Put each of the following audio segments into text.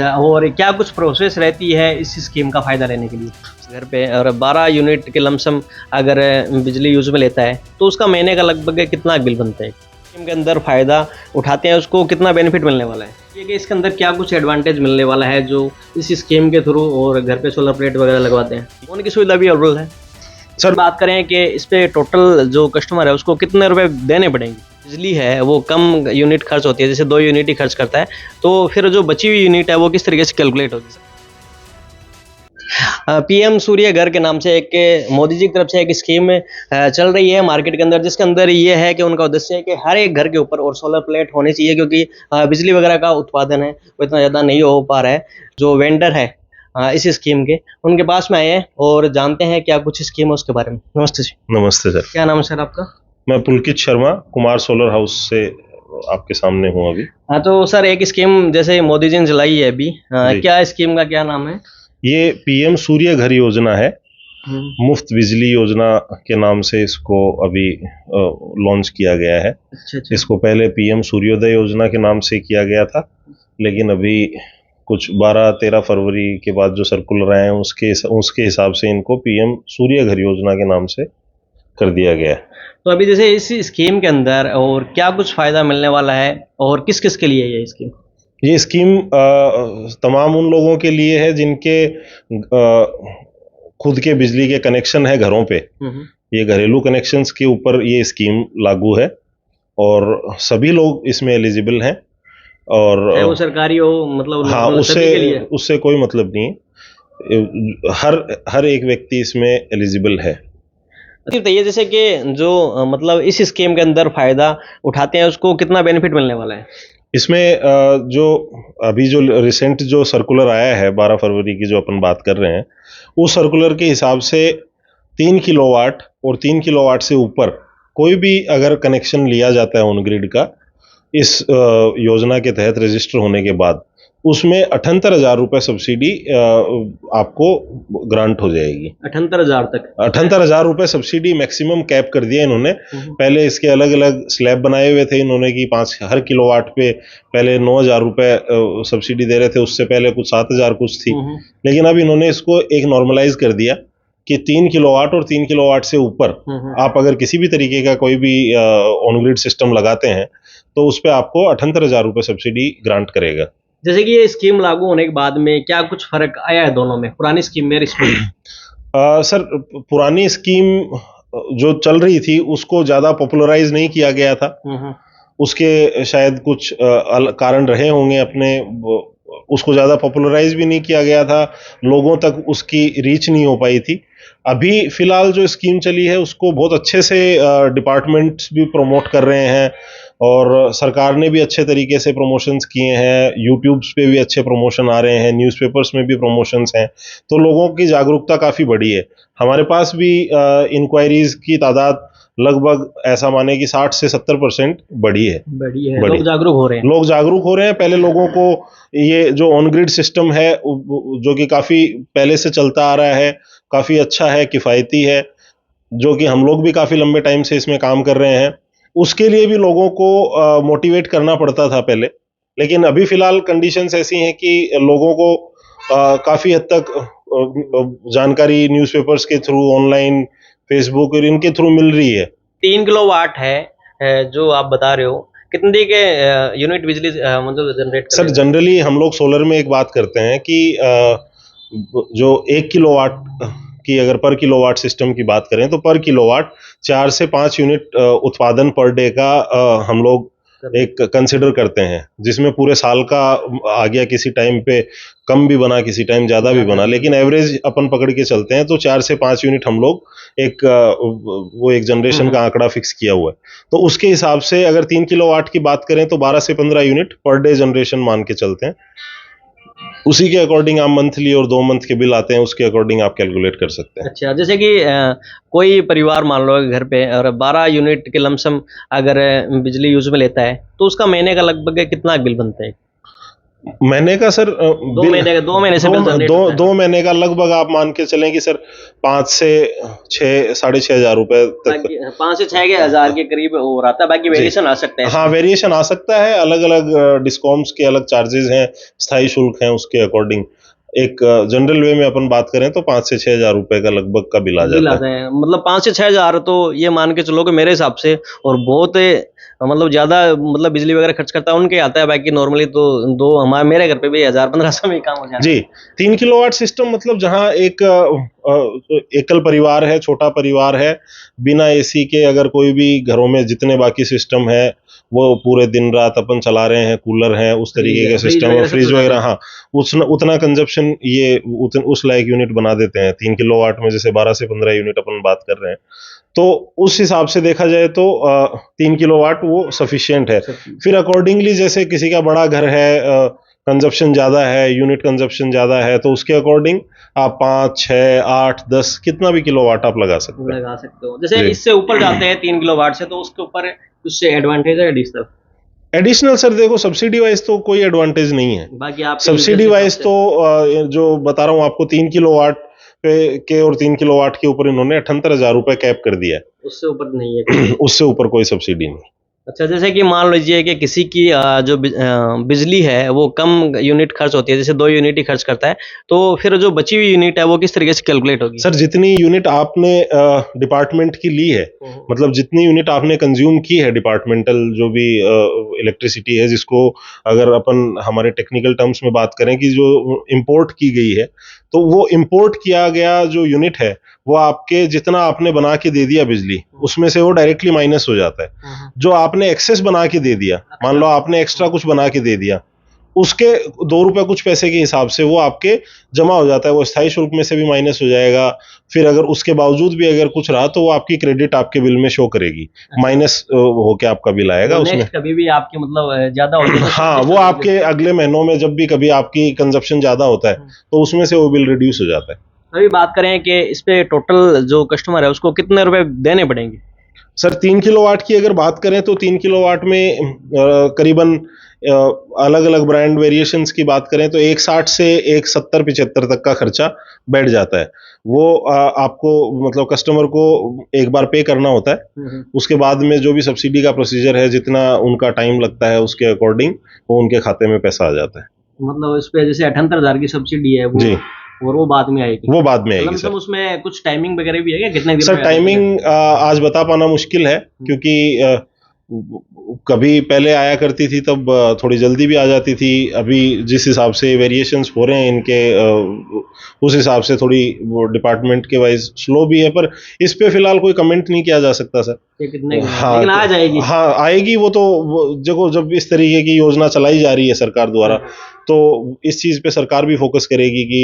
और क्या कुछ प्रोसेस रहती है इस स्कीम का फ़ायदा लेने के लिए? घर पे और 12 यूनिट के लमसम अगर बिजली यूज़ में लेता है, तो उसका महीने का लगभग कितना बिल बनता है? स्कीम के अंदर फ़ायदा उठाते हैं, उसको कितना बेनिफिट मिलने वाला है? ये कि इसके अंदर क्या कुछ एडवांटेज मिलने वाला है, जो इस स्कीम के थ्रू और घर पे सोलर प्लेट वगैरह लगवाते हैं, उनकी सुविधा भी अवेलेबल है? सर बात करें कि इस पे टोटल जो कस्टमर है उसको कितने रुपए देने पड़ेंगे? बिजली है वो कम यूनिट खर्च होती है, जैसे 2 यूनिट ही खर्च करता है, तो फिर जो बची हुई यूनिट है वो किस तरीके से कैलकुलेट होगी सर? पीएम सूर्य घर के नाम से एक मोदी जी की तरफ से एक स्कीम चल रही है मार्केट के अंदर, जिसके अंदर ये है कि उनका उद्देश्य है कि हर एक घर के ऊपर और सोलर प्लेट होनी चाहिए, क्योंकि बिजली वगैरह का उत्पादन है वो इतना ज़्यादा नहीं हो पा रहा है। जो वेंडर है इस स्कीम के, उनके पास में आए हैं और जानते हैं क्या कुछ स्कीम है उसके बारे में। नमस्ते जी। नमस्ते सर। क्या नाम है सर आपका? मैं पुलकित शर्मा कुमार सोलर हाउस से आपके सामने हूँ अभी। हाँ, तो सर एक स्कीम जैसे मोदी जी ने चलाई है अभी, जी। क्या स्कीम का क्या नाम है? ये पीएम सूर्य घर योजना है। मुफ्त बिजली योजना के नाम से इसको अभी लॉन्च किया गया है। अच्छा अच्छा। इसको पहले पीएम सूर्योदय योजना के नाम से किया गया था, लेकिन अभी कुछ 12-13 फरवरी के बाद जो सर्कुलर आए हैं उसके हिसाब से इनको पीएम सूर्य घर योजना के नाम से कर दिया गया है। तो अभी जैसे इस स्कीम के अंदर और क्या कुछ फायदा मिलने वाला है और किस किस के लिए है ये स्कीम? ये स्कीम तमाम उन लोगों के लिए है जिनके खुद के बिजली के कनेक्शन है घरों पे। ये घरेलू कनेक्शंस के ऊपर ये स्कीम लागू है और सभी लोग इसमें एलिजिबल हैं। और चाहे वो सरकारी हो, मतलब हाँ, सभी के लिए? उससे कोई मतलब नहीं है। हर एक व्यक्ति इसमें एलिजिबल है। बताइए जैसे कि जो मतलब इस स्कीम के अंदर फायदा उठाते हैं उसको कितना बेनिफिट मिलने वाला है? इसमें जो अभी जो रिसेंट जो सर्कुलर आया है 12 फरवरी की जो अपन बात कर रहे हैं, उस सर्कुलर के हिसाब से 3 किलोवाट और 3 किलोवाट से ऊपर कोई भी अगर कनेक्शन लिया जाता है ऑन ग्रिड का इस योजना के तहत रजिस्टर होने के बाद, उसमें 78,000 रुपये सब्सिडी आपको ग्रांट हो जाएगी। 78,000 तक? 78,000 रुपये सब्सिडी मैक्सिमम कैप कर दिया इन्होंने। पहले इसके अलग अलग स्लैब बनाए हुए थे इन्होंने कि हर किलोवाट पे पहले 9,000 रुपये सब्सिडी दे रहे थे, उससे पहले कुछ 7,000 कुछ थी, लेकिन अब इन्होंने इसको एक नॉर्मलाइज कर दिया कि 3 किलोवाट और 3 किलोवाट से ऊपर आप अगर किसी भी तरीके का कोई भी ऑन ग्रिड सिस्टम लगाते हैं तो उस पर आपको 78,000 रुपये सब्सिडी ग्रांट करेगा। जैसे कि ये स्कीम लागू होने के बाद में क्या कुछ फर्क आया है दोनों में, पुरानी स्कीम में और इसमें? सर पुरानी स्कीम जो चल रही थी उसको ज़्यादा पॉपुलराइज नहीं किया गया था। उसके शायद कुछ कारण रहे होंगे अपने, उसको ज़्यादा पॉपुलराइज भी नहीं किया गया था, लोगों तक उसकी रीच नहीं हो पाई थी। अभी फ़िलहाल जो स्कीम चली है उसको बहुत अच्छे से डिपार्टमेंट्स भी प्रमोट कर रहे हैं और सरकार ने भी अच्छे तरीके से प्रमोशंस किए हैं, यूट्यूब्स पे भी अच्छे प्रमोशन आ रहे हैं, न्यूज़पेपर्स में भी प्रमोशंस हैं, तो लोगों की जागरूकता काफ़ी बढ़ी है। हमारे पास भी इंक्वायरीज की तादाद लगभग ऐसा माने कि 60 से 70% बढ़ी है। लोग जागरूक हो रहे हैं। लोग जागरूक हो रहे हैं। पहले लोगों को ये जो ऑन ग्रिड सिस्टम है जो कि काफ़ी पहले से चलता आ रहा है, काफ़ी अच्छा है, किफ़ायती है, जो कि हम लोग भी काफ़ी लंबे टाइम से इसमें काम कर रहे हैं, उसके लिए भी लोगों को मोटिवेट करना पड़ता था पहले। लेकिन अभी फ़िलहाल कंडीशंस ऐसी हैं कि लोगों को काफ़ी हद तक जानकारी न्यूज़पेपर्स के थ्रू, ऑनलाइन, फेसबुक और इनके थ्रू मिल रही है। 3 किलोवाट है जो आप बता रहे हो, कितने के यूनिट बिजली मतलब जनरेट सर जनरली हम लोग सोलर में एक बात करते हैं कि जो 1 किलोवाट की अगर पर किलोवाट सिस्टम की बात करें तो पर किलोवाट 4 से 5 यूनिट उत्पादन पर डे का हम लोग एक कंसिडर करते हैं, जिसमें पूरे साल का आ गया, किसी टाइम पे कम भी बना, किसी टाइम ज़्यादा भी बना, लेकिन एवरेज अपन पकड़ के चलते हैं तो 4 से 5 यूनिट हम लोग एक जनरेशन का आंकड़ा फिक्स किया हुआ है। तो उसके हिसाब से अगर 3 किलोवाट की बात करें तो 12 से 15 यूनिट पर डे जनरेशन मान के चलते हैं। उसी के अकॉर्डिंग आप मंथली और 2 मंथ के बिल आते हैं, उसके अकॉर्डिंग आप कैलकुलेट कर सकते हैं। अच्छा, जैसे कि कोई परिवार मान लो घर पे और 12 यूनिट के लमसम अगर बिजली यूज में लेता है, तो उसका महीने का लगभग कितना बिल बनता है? महीने का सर 2 महीने से बिल जनरेट होता है। 2 महीने का लगभग आप मान के चलें कि सर 5 से 6 6,500 रुपए तक 5 से 6 के हजार के करीब हो रहा था। बाकी वेरिएशन आ सकता है। हाँ, वेरिएशन आ सकता है। अलग अलग डिस्कॉम्स के अलग चार्जेस हैं, स्थायी शुल्क हैं, उसके अकॉर्डिंग एक जनरल वे में अपन बात करें तो 5 से 6,000 रुपए का लगभग का बिल आ जाता है। मतलब 5 से 6,000 तो ये मान के चलो कि मेरे हिसाब से, और बहुत मतलब ज्यादा मतलब बिजली वगैरह खर्च करता है उनके आता है। बाकी नॉर्मली तो दो हमारे मेरे घर पे भी 1,000-1,500 में काम हो जाता है। जी, 3 किलोवाट सिस्टम मतलब जहां एक एकल परिवार है, छोटा परिवार है, बिना एसी के अगर कोई भी घरों में जितने बाकी सिस्टम है वो पूरे दिन रात अपन चला रहे हैं, कूलर है, उस तरीके के सिस्टम है, फ्रिज वगैरह, हाँ, उतना कंजप्शन ये उस लायक यूनिट बना देते हैं। 3 किलोवाट में जैसे 12 से 15 यूनिट अपन बात कर रहे हैं, तो उस हिसाब से देखा जाए तो 3 किलोवाट वो सफिशिएंट है। फिर अकॉर्डिंगली जैसे किसी का बड़ा घर है, कंजप्शन ज्यादा है, यूनिट कंजप्शन ज्यादा है, तो उसके अकॉर्डिंग आप 5, 6, 8, 10 कितना भी किलोवाट आप लगा सकते हो। जैसे इससे ऊपर जाते हैं 3 किलोवाट से, तो उसके ऊपर कुछ एडवांटेज है एडिशनल? एडिशनल सर देखो, सब्सिडी वाइज तो कोई एडवांटेज नहीं है। बाकी आप सब्सिडी वाइज तो जो बता रहा हूँ आपको, 3 किलोवाट पे के और 3 किलोवाट के ऊपर इन्होंने 78,000 रुपए कैप कर दिया है। उससे ऊपर नहीं है? उससे ऊपर कोई सब्सिडी नहीं। अच्छा, जैसे कि मान लीजिए कि किसी की जो बिजली है वो कम यूनिट खर्च होती है, जैसे 2 यूनिट ही खर्च करता है, तो फिर जो बची हुई यूनिट है वो किस तरीके से कैलकुलेट होगी? सर जितनी यूनिट आपने डिपार्टमेंट की ली है, मतलब जितनी यूनिट आपने कंज्यूम की है डिपार्टमेंटल जो भी इलेक्ट्रिसिटी है, जिसको अगर अपन हमारे टेक्निकल टर्म्स में बात करें कि जो इंपोर्ट की गई है, तो वो इंपोर्ट किया गया जो यूनिट है वो आपके जितना आपने बना के दे दिया बिजली, उसमें से वो डायरेक्टली माइनस हो जाता है। जो आपने एक्सेस बना के दे दिया, मान लो आपने एक्स्ट्रा कुछ बना के दे दिया, उसके 2 रुपए कुछ पैसे के हिसाब से वो आपके जमा हो जाता है, वो स्थायी शुल्क में से भी माइनस हो जाएगा। फिर अगर उसके बावजूद भी अगर कुछ रहा तो वो आपकी क्रेडिट आपके बिल में शो करेगी, माइनस होके आपका बिल आएगा उसमें। कभी भी आपके मतलब ज्यादा हो हाँ, वो आपके अगले महीनों में जब भी कभी आपकी कंजप्शन ज्यादा होता है तो उसमें से वो बिल रिड्यूस हो जाता है। अभी बात करें कि इस पे टोटल जो कस्टमर है उसको कितने रुपए देने पड़ेंगे? सर 3 किलोवाट की अगर बात करें तो 3 किलोवाट में करीबन अलग अलग ब्रांड वेरिएशंस की बात करें तो 160 से 170-75 तक का खर्चा बैठ जाता है। वो आपको मतलब कस्टमर को एक बार पे करना होता है, उसके बाद में जो भी सब्सिडी का प्रोसीजर है, जितना उनका टाइम लगता है उसके अकॉर्डिंग वो उनके खाते में पैसा आ जाता है। मतलब इस पे जैसे 78,000 की सब्सिडी है वो, जी, और वो बाद में आएगी? वो बाद में आएगी सर। उसमें कुछ टाइमिंग वगैरह भी है क्या? कितने दिन? सर टाइमिंग आज बता पाना मुश्किल है, क्योंकि कभी पहले आया करती थी तब थोड़ी जल्दी भी आ जाती थी। अभी जिस हिसाब से वेरिएशंस हो रहे हैं इनके, उस हिसाब से थोड़ी वो डिपार्टमेंट के वाइज स्लो भी है, पर इस पे फिलहाल कोई कमेंट नहीं किया जा सकता सर। हाँ, लेकिन आ जाएगी। हाँ आएगी, वो तो जब इस तरीके की योजना चलाई जा रही है सरकार द्वारा, तो इस चीज पे सरकार भी फोकस करेगी कि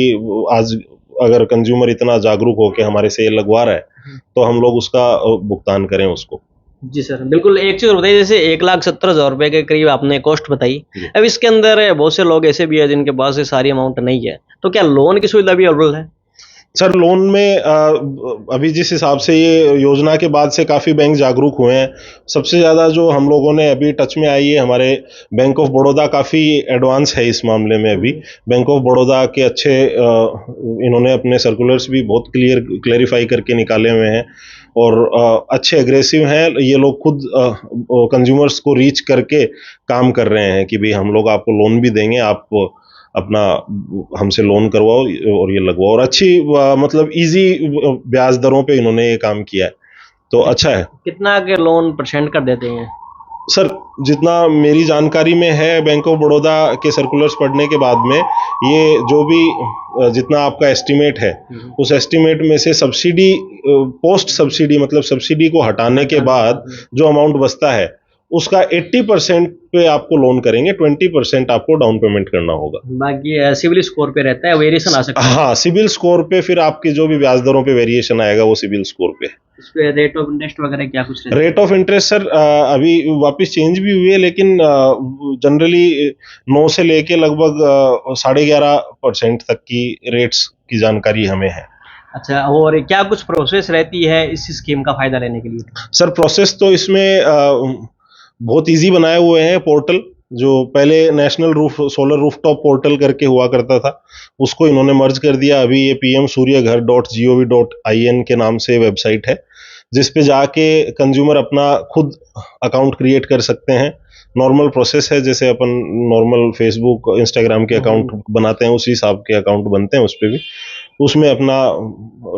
आज अगर कंज्यूमर इतना जागरूक होकर हमारे सेल लगवा रहा है तो हम लोग उसका भुगतान करें उसको। जी सर, बिल्कुल। एक चीज बताइए, जैसे 1,70,000 रुपए के करीब आपने कॉस्ट बताई, अब इसके अंदर बहुत से लोग ऐसे भी है जिनके पास ये सारी अमाउंट नहीं है, तो क्या लोन की सुविधा भी अवेलेबल है? सर लोन में अभी जिस हिसाब से ये योजना के बाद से काफ़ी बैंक जागरूक हुए हैं, सबसे ज़्यादा जो हम लोगों ने अभी टच में आई है, हमारे बैंक ऑफ बड़ौदा काफ़ी एडवांस है इस मामले में। अभी बैंक ऑफ बड़ौदा के अच्छे इन्होंने अपने सर्कुलर्स भी बहुत क्लेरिफाई करके निकाले हुए हैं और अच्छे एग्रेसिव हैं। ये लोग खुद कंज्यूमर्स को रीच करके काम कर रहे हैं कि भाई हम लोग आपको लोन भी देंगे, आप अपना हमसे लोन करवाओ और ये लगवाओ, और अच्छी मतलब इजी ब्याज दरों पे इन्होंने ये काम किया है, तो अच्छा है। कितना के लोन परसेंट कर देते हैं सर? जितना मेरी जानकारी में है, बैंक ऑफ बड़ौदा के सर्कुलर्स पढ़ने के बाद में ये जो भी जितना आपका एस्टिमेट है, उस एस्टिमेट में से सब्सिडी, पोस्ट सब्सिडी मतलब सब्सिडी को हटाने के बाद जो अमाउंट बचता है उसका 80% पे आपको लोन करेंगे, 20% आपको डाउन पेमेंट करना होगा। बाकी सिविल स्कोर पे रहता है, वेरिएशन आ सकता है। हाँ, सिविल स्कोर पे फिर आपकी जो भी ब्याज दरों पे वेरिएशन आएगा वो सिविल स्कोर पे। इस पे रेट ऑफ इंटरेस्ट वगैरह क्या कुछ रहता है? रेट ऑफ इंटरेस्ट सर अभी वापस चेंज भी हुई है, लेकिन जनरली 9 से लेके लगभग 11.5% तक की रेट्स की जानकारी हमें है। अच्छा, और क्या कुछ प्रोसेस रहती है इस स्कीम का फायदा लेने के लिए? सर प्रोसेस तो इसमें बहुत इजी बनाए हुए हैं पोर्टल, जो पहले नेशनल सोलर रूफटॉप पोर्टल करके हुआ करता था, उसको इन्होंने मर्ज कर दिया। अभी ये pmsuryaghar.gov.in के नाम से वेबसाइट है, जिस पे जाके कंज्यूमर अपना खुद अकाउंट क्रिएट कर सकते हैं। नॉर्मल प्रोसेस है, जैसे अपन नॉर्मल फेसबुक इंस्टाग्राम के अकाउंट बनाते हैं, उसी हिसाब के अकाउंट बनते हैं उस पे भी। उसमें अपना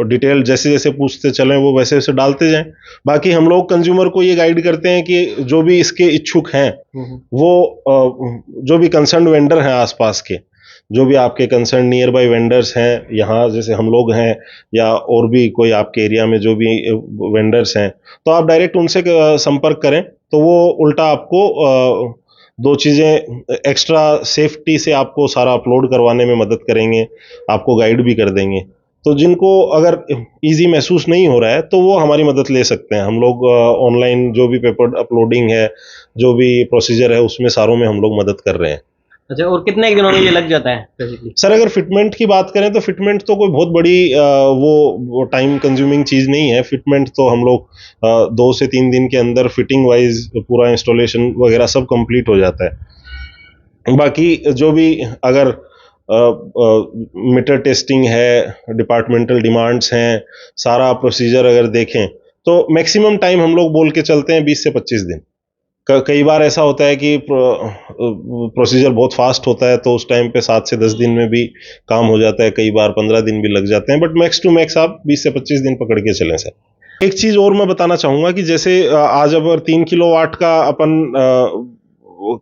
डिटेल जैसे जैसे पूछते चलें वो वैसे वैसे डालते जाएं। बाकी हम लोग कंज्यूमर को ये गाइड करते हैं कि जो भी इसके इच्छुक हैं वो जो भी कंसर्न वेंडर हैं आसपास के, जो भी आपके कंसर्न नियर बाय वेंडर्स हैं, यहाँ जैसे हम लोग हैं या और भी कोई आपके एरिया में जो भी वेंडर्स हैं, तो आप डायरेक्ट उनसे संपर्क करें, तो वो उल्टा आपको दो चीज़ें एक्स्ट्रा सेफ्टी से आपको सारा अपलोड करवाने में मदद करेंगे, आपको गाइड भी कर देंगे। तो जिनको अगर इजी महसूस नहीं हो रहा है तो वो हमारी मदद ले सकते हैं। हम लोग ऑनलाइन जो भी पेपर अपलोडिंग है, जो भी प्रोसीजर है, उसमें सारों में हम लोग मदद कर रहे हैं। अच्छा, और कितने दिनों में ये लग जाता है बेसिकली? सर अगर फिटमेंट की बात करें तो फिटमेंट तो कोई बहुत बड़ी वो टाइम कंज्यूमिंग चीज़ नहीं है। फिटमेंट तो हम लोग 2 से 3 दिन के अंदर फिटिंग वाइज पूरा इंस्टॉलेशन वगैरह सब कंप्लीट हो जाता है। बाकी जो भी अगर मीटर टेस्टिंग है, डिपार्टमेंटल डिमांड्स हैं, सारा प्रोसीजर अगर देखें तो मैक्सिमम टाइम हम लोग बोल के चलते हैं 20 से 25 दिन। कई बार ऐसा होता है कि प्रोसीजर बहुत फास्ट होता है, तो उस टाइम पे 7 से 10 दिन में भी काम हो जाता है, कई बार 15 दिन भी लग जाते हैं, बट मैक्स टू मैक्स आप 20 से 25 दिन पकड़ के चलें सर। एक चीज़ और मैं बताना चाहूँगा कि जैसे आज अगर 3 किलोवाट का अपन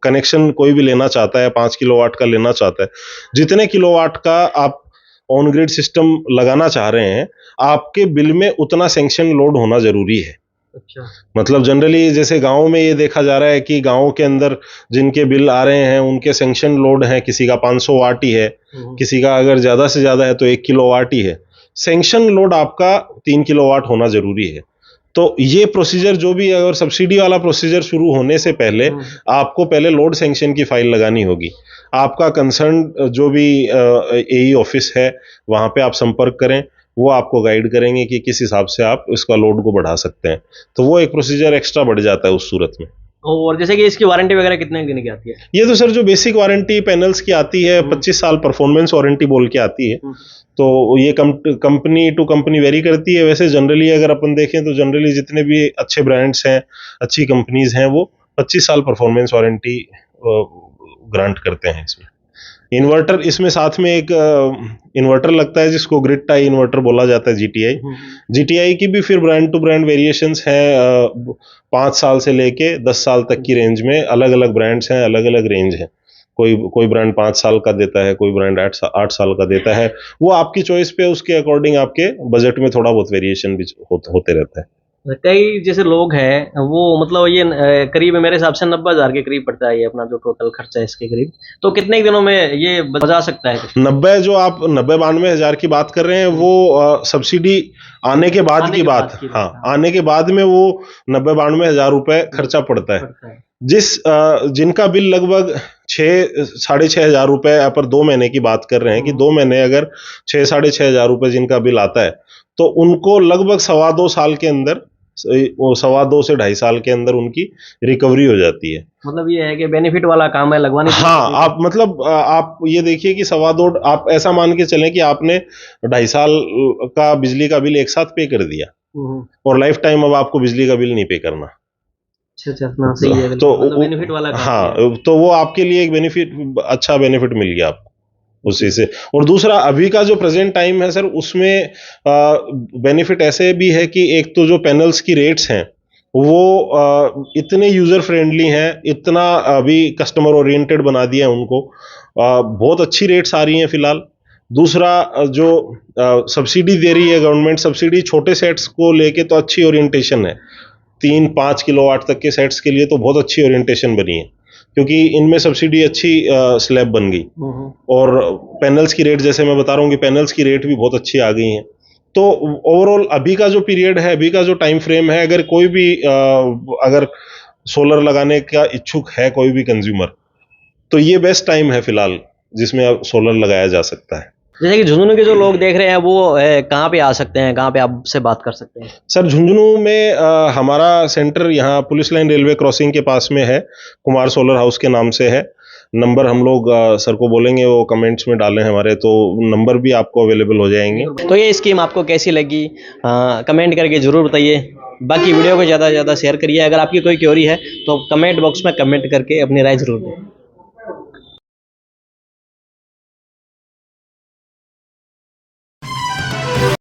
कनेक्शन कोई भी लेना चाहता है, 5 किलोवाट का लेना चाहता है, जितने किलोवाट का आप ऑन ग्रिड सिस्टम लगाना चाह रहे हैं, आपके बिल में उतना सैंक्शन लोड होना जरूरी है। अच्छा, मतलब जनरली जैसे गांव में ये देखा जा रहा है कि गांव के अंदर जिनके बिल आ रहे हैं उनके सैंक्शन लोड है, किसी का 500 वाट ही है, किसी का अगर ज्यादा से ज्यादा है तो 1 किलोवाट ही है। सैंक्शन लोड आपका 3 किलोवाट होना जरूरी है। तो ये प्रोसीजर जो भी अगर सब्सिडी वाला प्रोसीजर शुरू होने से पहले आपको पहले लोड सैंक्शन की फाइल लगानी होगी। आपका कंसर्न जो भी एई ऑफिस है वहां पे आप संपर्क करें, वो आपको गाइड करेंगे कि किस हिसाब से आप इसका लोड को बढ़ा सकते हैं। तो वो एक प्रोसीजर एक्स्ट्रा बढ़ जाता है उस सूरत में। और जैसे कि इसकी वारंटी वगैरह कितने दिन की आती है? ये तो सर जो बेसिक वारंटी पैनल्स की आती है 25 साल परफॉर्मेंस वारंटी बोल के आती है। तो ये कंपनी टू कंपनी वेरी करती है। वैसे जनरली अगर अपन देखें तो जनरली जितने भी अच्छे ब्रांड्स हैं, अच्छी कंपनीज हैं, वो 25 साल परफॉर्मेंस वारंटी ग्रांट करते हैं। इसमें इन्वर्टर, इसमें साथ में एक इन्वर्टर लगता है जिसको ग्रिड टाई इन्वर्टर बोला जाता है, जीटीआई की भी फिर ब्रांड टू ब्रांड वेरिएशंस हैं। 5 साल से लेके 10 साल तक की रेंज में अलग अलग ब्रांड्स हैं, अलग अलग रेंज है। कोई ब्रांड 5 साल का देता है, कोई ब्रांड 8 साल का देता है। वो आपकी चॉइस पे, उसके अकॉर्डिंग आपके बजट में थोड़ा बहुत वेरिएशन भी होते रहता है। कई जैसे लोग हैं वो मतलब ये करीब मेरे हिसाब से 90,000 के करीब पड़ता है ये अपना जो टोटल खर्चा है इसके करीब। तो कितने दिनों में ये बचा सकता है? 90 जो आप 90-92 की बात कर रहे हैं वो सब्सिडी आने के बाद की बात। हाँ, आने के बाद में वो 90-92 रुपए खर्चा पड़ता है। जिनका बिल लगभग 6-6.5 रुपए पर 2 महीने की बात कर रहे हैं कि 2 महीने अगर 6-6.5 रुपए जिनका बिल आता है तो उनको लगभग 2.25 साल के अंदर, 2.25 से 2.5 साल के अंदर उनकी रिकवरी हो जाती है। मतलब ये है कि बेनिफिट वाला काम है लगवाने। हाँ, आप मतलब आप ये देखिए कि 2.25, आप ऐसा मान के चलें कि आपने 2.5 साल का बिजली का बिल एक साथ पे कर दिया और लाइफ टाइम अब आपको बिजली का बिल नहीं पे करना। अच्छा, सही है। तो मतलब बेनिफिट वाला काम हाँ, तो वो आपके लिए एक बेनिफिट, अच्छा बेनिफिट मिल गया आपको उसी से। और दूसरा, अभी का जो प्रेजेंट टाइम है सर, उसमें बेनिफिट ऐसे भी है कि एक तो जो पैनल्स की रेट्स हैं वो इतने यूजर फ्रेंडली हैं, इतना अभी कस्टमर ओरिएंटेड बना दिया है उनको, बहुत अच्छी रेट्स आ रही हैं फिलहाल। दूसरा, जो सब्सिडी दे रही है गवर्नमेंट, सब्सिडी छोटे सेट्स को लेके तो अच्छी ओरिएंटेशन है। 3-5 किलोवाट तक के सेट्स के लिए तो बहुत अच्छी ओरिएंटेशन बनी है, क्योंकि इनमें सब्सिडी अच्छी स्लैब बन गई। और पैनल्स की रेट, जैसे मैं बता रहा हूँ कि पैनल्स की रेट भी बहुत अच्छी आ गई हैं। तो ओवरऑल अभी का जो पीरियड है, अभी का जो टाइम फ्रेम है, अगर कोई भी अगर सोलर लगाने का इच्छुक है कोई भी कंज्यूमर, तो ये बेस्ट टाइम है फिलहाल जिसमें अब सोलर लगाया जा सकता है। जैसे कि झुंझुनू के जो लोग देख रहे हैं वो कहाँ पे आ सकते हैं, कहाँ पे आपसे बात कर सकते हैं? सर झुंझुनू में हमारा सेंटर यहाँ पुलिस लाइन रेलवे क्रॉसिंग के पास में है, कुमार सोलर हाउस के नाम से है। नंबर हम लोग सर को बोलेंगे, वो कमेंट्स में डालें हमारे, तो नंबर भी आपको अवेलेबल हो जाएंगे। तो ये स्कीम आपको कैसी लगी कमेंट करके ज़रूर बताइए। बाकी वीडियो को ज़्यादा से ज़्यादा शेयर करिए। अगर आपकी कोई क्वेरी है तो कमेंट बॉक्स में कमेंट करके अपनी राय ज़रूर दें।